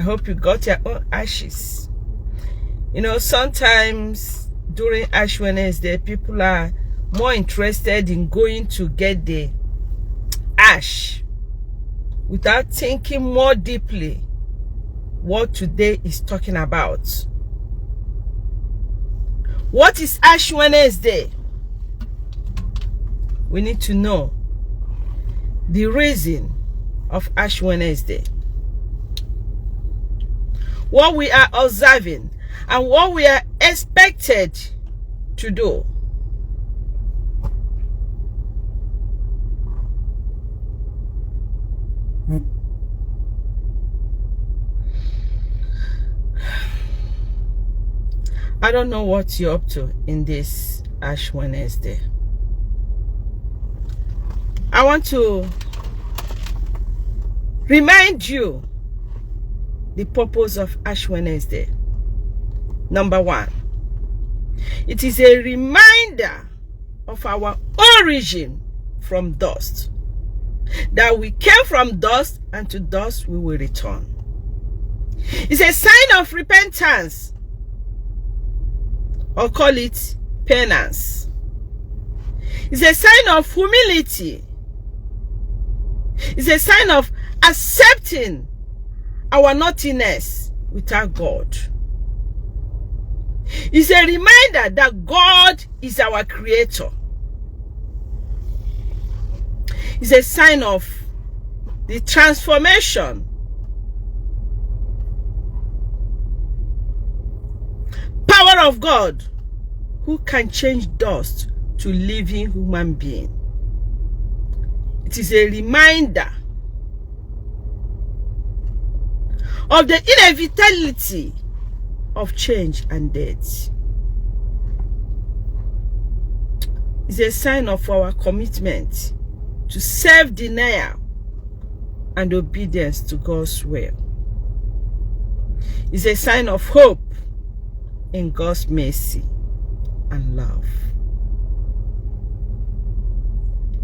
hope you got your own ashes. You know, sometimes during Ash Wednesday, people are more interested in going to get the ash without thinking more deeply what today is talking about. What is Ash Wednesday? We need to know the reason of Ash Wednesday, what we are observing, and what we are expected to do. I don't know what you're up to in this Ash Wednesday. I want to remind you the purpose of Ash Wednesday. Number one, it is a reminder of our origin from dust, that we came from dust and to dust we will return. It's a sign of repentance, or call it penance. It's a sign of humility. It's a sign of accepting our naughtiness without God. It's a reminder that God is our creator. It's a sign of the transformation. Power of God, who can change dust to living human being. It is a reminder of the inevitability of change and death. It's a sign of our commitment to self-denial and obedience to God's will. It's a sign of hope in God's mercy and love.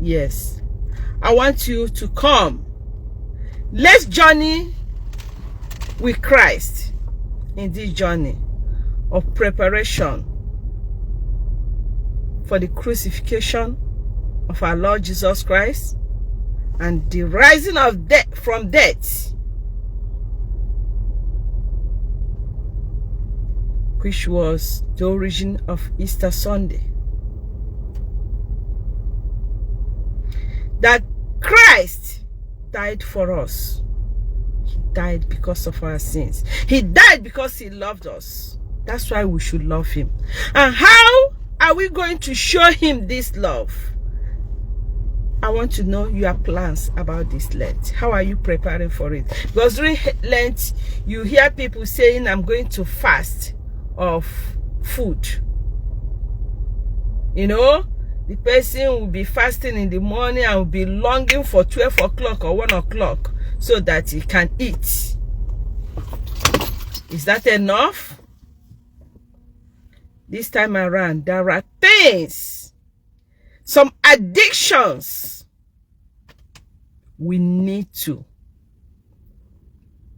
Yes, I want you to come. Let's journey with Christ in this journey of preparation for the crucifixion of our Lord Jesus Christ and the rising of death from death, which was the origin of Easter Sunday. That Christ died for us. He died because of our sins. He died because he loved us. That's why we should love him. And how are we going to show him this love? I want to know your plans about this Lent. How are you preparing for it? Because during Lent, you hear people saying, I'm going to fast of food. You know, the person will be fasting in the morning and will be longing for 12 o'clock or 1 o'clock so that he can eat. Is that enough? This time around, there are things, some addictions we need to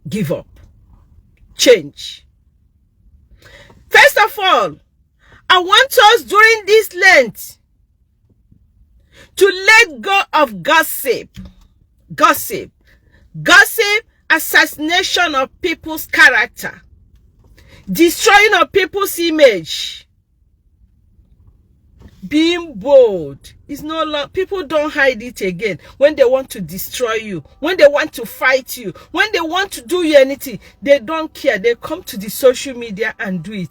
give up, change. First of all, I want us during this Lent to let go of gossip. Gossip, assassination of people's character, destroying of people's image. Being bold is no longer, people don't hide it again. When they want to destroy you, when they want to fight you, when they want to do you anything, they don't care. They come to the social media and do it.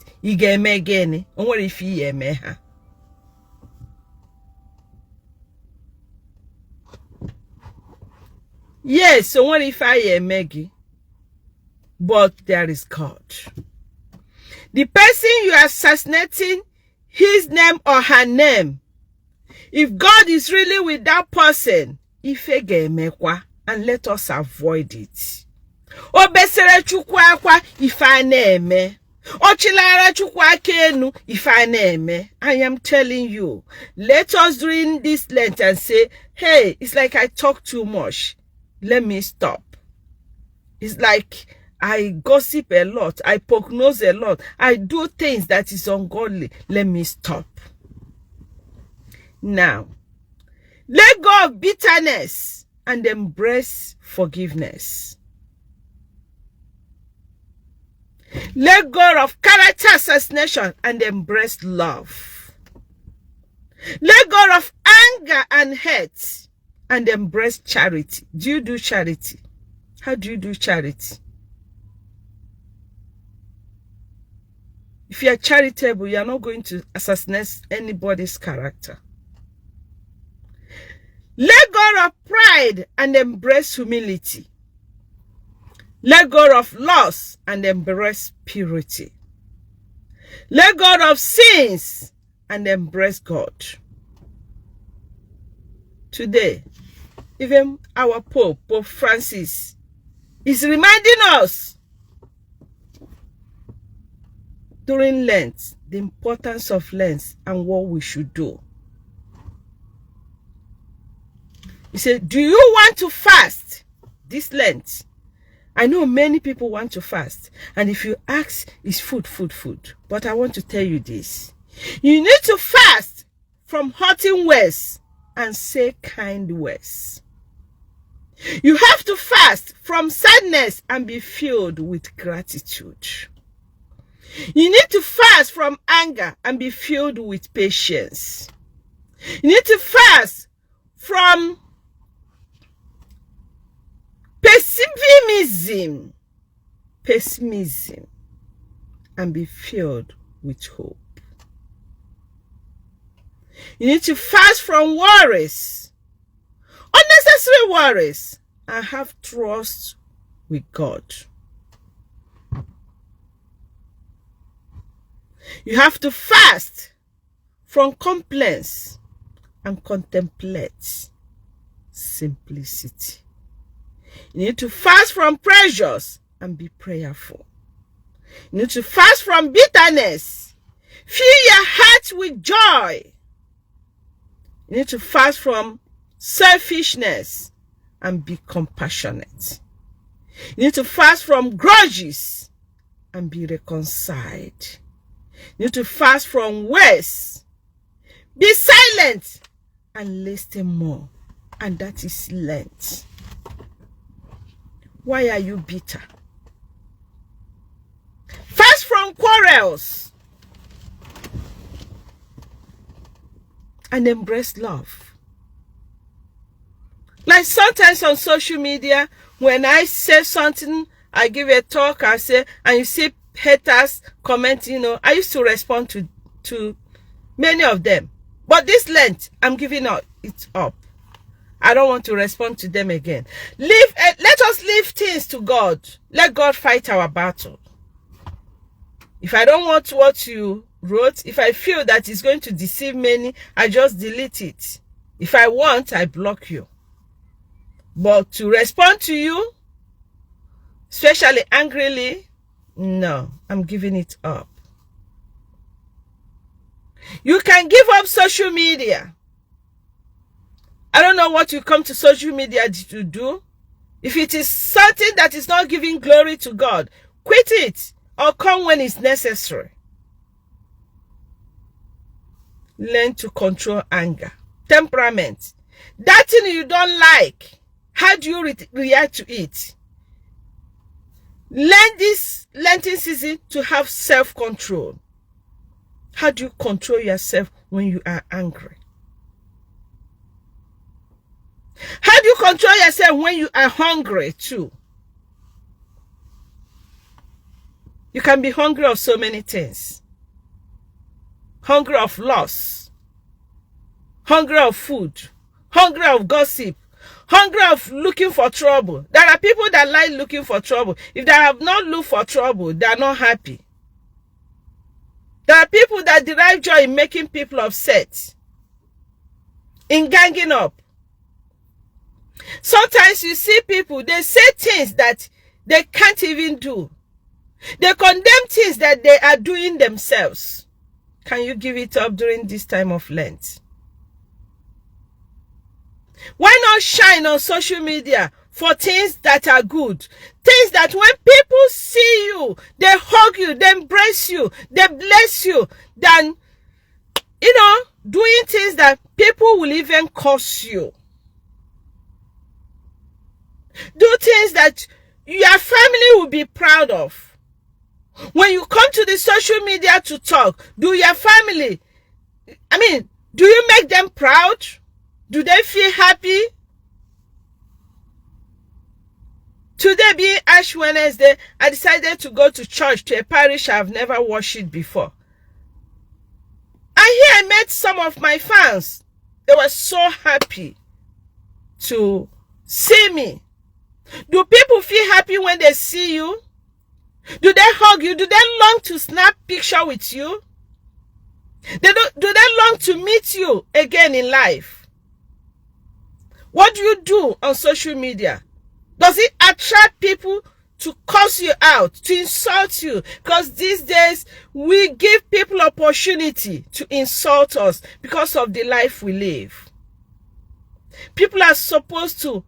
Yes, so what if I am Maggie? But there is God. The person you are assassinating, his name or her name, if God is really with that person, and let us avoid it. Obesere chukwu akwa ife a na-eme. Ochilara chukwu aka enu ife a na-eme. I am telling you, let us during this Lent and say, hey, it's like I talk too much. Let me stop. It's like I gossip a lot. I poke nose a lot. I do things that is ungodly. Let me stop. Now, let go of bitterness and embrace forgiveness. Let go of character assassination and embrace love. Let go of anger and hate and embrace charity. Do you do charity? How do you do charity? If you are charitable, you are not going to assassinate anybody's character. Let go of pride and embrace humility. Let go of loss and embrace purity. Let go of sins and embrace God. Today, even our Pope Francis, is reminding us during Lent the importance of Lent and what we should do. He said, do you want to fast this Lent? I know many people want to fast. And if you ask, it's food. But I want to tell you this. You need to fast from hurting words and say kind words. You have to fast from sadness and be filled with gratitude. You need to fast from anger and be filled with patience. You need to fast from pessimism and be filled with hope. You need to fast from worries, unnecessary worries, and have trust with God. You have to fast from complaints and contemplate simplicity. You need to fast from pressures and be prayerful. You need to fast from bitterness. Fill your heart with joy. You need to fast from selfishness and be compassionate. You need to fast from grudges and be reconciled. You need to fast from words. Be silent and listen more. And that is Lent. Why are you bitter? Fast from quarrels and embrace love. Like sometimes on social media, when I say something, I give a talk, I say, and you see haters commenting, I used to respond to many of them. But this Lent, I'm giving it up. I don't want to respond to them again. Let us leave things to God. Let God fight our battle. If I don't want what you wrote, if I feel that it's going to deceive many, I just delete it. If I want, I block you. But to respond to you, especially angrily, no, I'm giving it up. You can give up social media. I don't know what you come to social media to do. If it is something that is not giving glory to God, quit it or come when it's necessary. Learn to control anger, temperament. That thing you don't like, how do you react to it? Learn this Lenten season to have self-control. How do you control yourself when you are angry? How do you control yourself when you are hungry too? You can be hungry of so many things. Hungry of loss. Hungry of food. Hungry of gossip. Hungry of looking for trouble. There are people that like looking for trouble. If they have not looked for trouble, they are not happy. There are people that derive joy in making people upset. In ganging up. Sometimes you see people, they say things that they can't even do. They condemn things that they are doing themselves. Can you give it up during this time of Lent? Why not shine on social media for things that are good. Things that when people see you, they hug you, they embrace you, they bless you, than, doing things that people will even curse you. Do things that your family will be proud of. When you come to the social media to talk, do you make them proud? Do they feel happy? Today being Ash Wednesday, I decided to go to church, to a parish I've never worshipped before. And here I met some of my fans. They were so happy to see me. Do people feel happy when they see you? Do they hug you? Do they long to snap picture with you? Do they long to meet you again in life? What do you do on social media? Does it attract people to curse you out, to insult you? Because these days, we give people opportunity to insult us because of the life we live. People are supposed to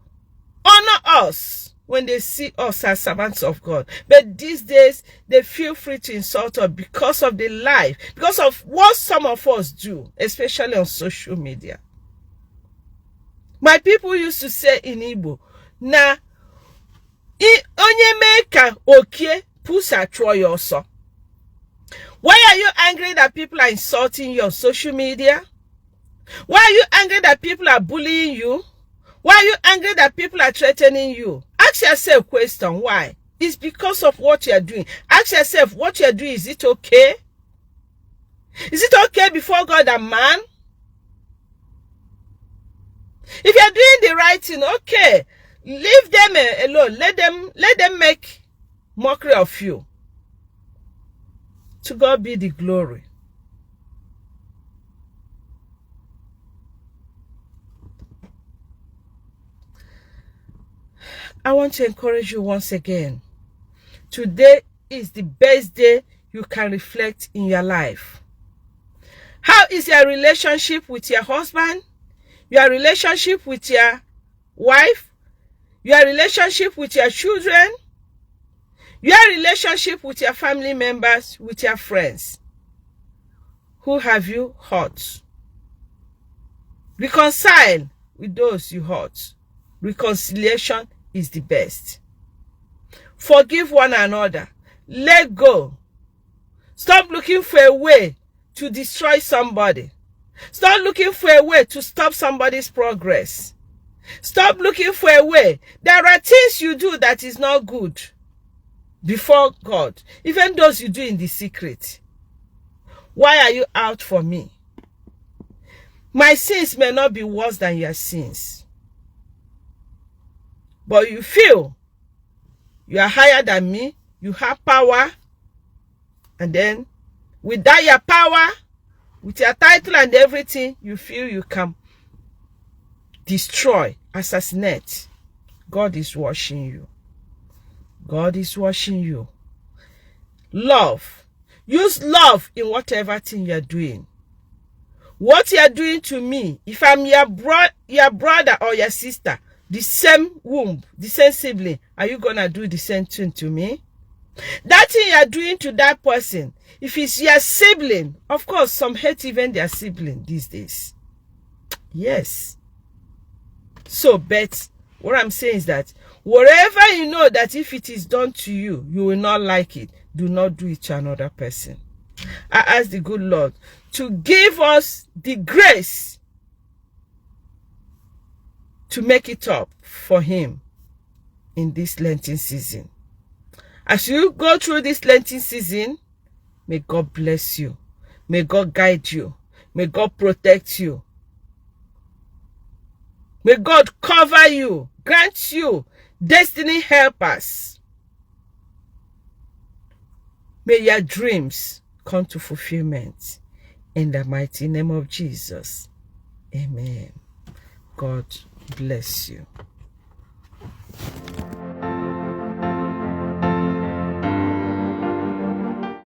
honor us when they see us as servants of God. But these days, they feel free to insult us because of the life, because of what some of us do, especially on social media. My people used to say in Igbo, na onye meka okie pusa troyo so. Why are you angry that people are insulting you on social media? Why are you angry that people are bullying you? Why are you angry that people are threatening you? Ask yourself a question. Why? It's because of what you are doing. Ask yourself, what you are doing, is it okay? Is it okay before God and man? If you are doing the right thing, okay, leave them alone. Let them make mockery of you. To God be the glory. I want to encourage you once again. Today is the best day you can reflect in your life. How is your relationship with your husband? Your relationship with your wife? Your relationship with your children? Your relationship with your family members, with your friends? Who have you hurt? Reconcile with those you hurt. Reconciliation is the best. Forgive one another. Let go. Stop looking for a way to destroy somebody. Stop looking for a way to stop somebody's progress. Stop looking for a way. There are things you do that is not good before God, even those you do in the secret. Why are you out for me? My sins may not be worse than your sins, but you feel you are higher than me, you have power, and then without your power, with your title and everything, you feel you can destroy, assassinate. God is watching you. God is watching you. Love. Use love in whatever thing you're doing. What you're doing to me, if I'm your brother or your sister, the same womb, the same sibling, are you going to do the same thing to me? That thing you're doing to that person, if it's your sibling, of course, some hate even their sibling these days. Yes. So, but what I'm saying is that wherever you know that if it is done to you, you will not like it, do not do it to another person. I ask the good Lord to give us the grace to make it up for him in this Lenten season. As you go through this Lenten season, may God bless you. May God guide you. May God protect you. May God cover you, grant you destiny helpers. May your dreams come to fulfillment. In the mighty name of Jesus. Amen. God bless you.